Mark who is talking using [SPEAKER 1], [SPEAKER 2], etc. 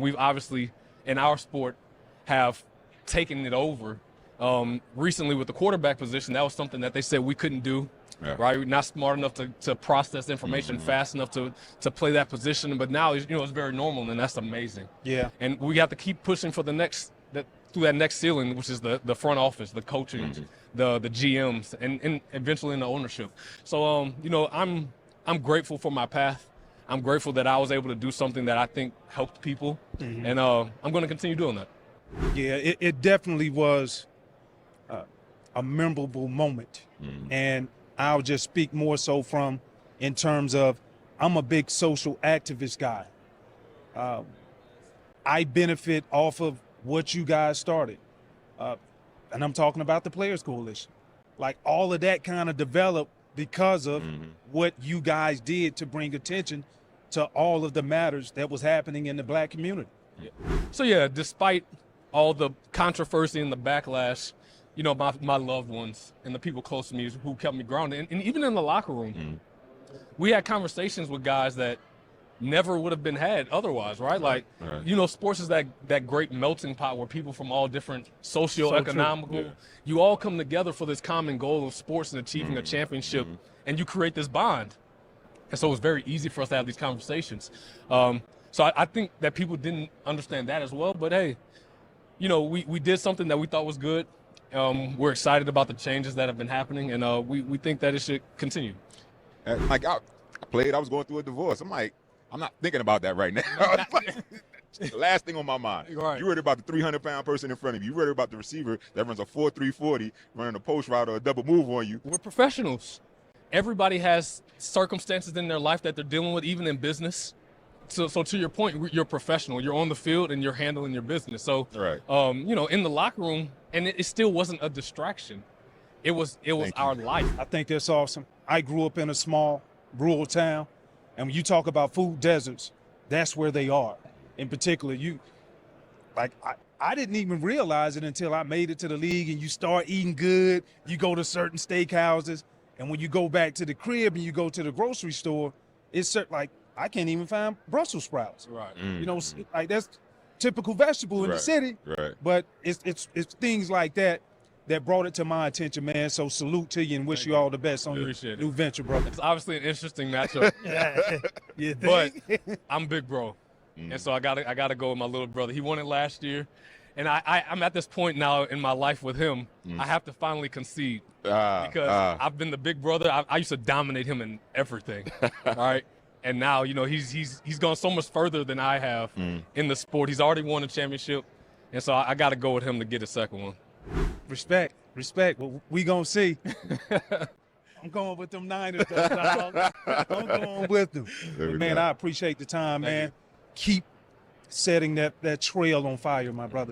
[SPEAKER 1] we've obviously, in our sport, have taken it over. Recently with the quarterback position, that was something that they said we couldn't do. Yeah. Right, we're not smart enough to process information fast enough to play that position. But now, it's very normal, and that's amazing. Yeah. And we have to keep pushing for through that next ceiling, which is the front office, the coaching, the GMs, and eventually in the ownership. So, I'm grateful for my path. I'm grateful that I was able to do something that I think helped people, and I'm going to continue doing that.
[SPEAKER 2] Yeah, it definitely was a memorable moment, and I'll just speak more so in terms of I'm a big social activist guy. I benefit off of what you guys started, and I'm talking about the Players Coalition. Like, all of that kind of developed because of what you guys did to bring attention to all of the matters that was happening in the Black community.
[SPEAKER 1] Yeah. So yeah, despite all the controversy and the backlash, my loved ones and the people close to me who kept me grounded, and even in the locker room, we had conversations with guys that never would have been had otherwise, right? Like, sports is that great melting pot where people from all different socioeconomical, you all come together for this common goal of sports and achieving a championship, and you create this bond. And so it was very easy for us to have these conversations. So I think that people didn't understand that as well. But hey, we did something that we thought was good. We're excited about the changes that have been happening, and we think that it should continue.
[SPEAKER 3] Like, I was going through a divorce. I'm not thinking about that right now. The last thing on my mind. Right. You worried about the 300-pound person in front of you. You worried about the receiver that runs a 4.3 40, running a post route or a double move on you.
[SPEAKER 1] We're professionals. Everybody has circumstances in their life that they're dealing with, even in business. So to your point, you're a professional. You're on the field and you're handling your business. So, in the locker room, and it still wasn't a distraction. It was our life.
[SPEAKER 2] I think that's awesome. I grew up in a small rural town, and when you talk about food deserts, that's where they are. In particular, I didn't even realize it until I made it to the league, and you start eating good. You go to certain steakhouses, and when you go back to the crib and you go to the grocery store, it's like, I can't even find Brussels sprouts. Right. Like, that's typical vegetable in the city. Right. But it's things like that brought it to my attention, man. So salute to you and wish you all the best on your new venture, brother.
[SPEAKER 1] It's obviously an interesting matchup. But I'm big bro. And so I gotta go with my little brother. He won it last year. And I'm at this point now in my life with him, I have to finally concede. Because I've been the big brother. I used to dominate him in everything. All right. And now, he's gone so much further than I have in the sport. He's already won a championship. And so I got to go with him to get a second one.
[SPEAKER 2] Respect. Well, we going to see. I'm going with them Niners, though, dog. I'm going with them. But, man, I appreciate the time, man. Keep setting that trail on fire, my brother.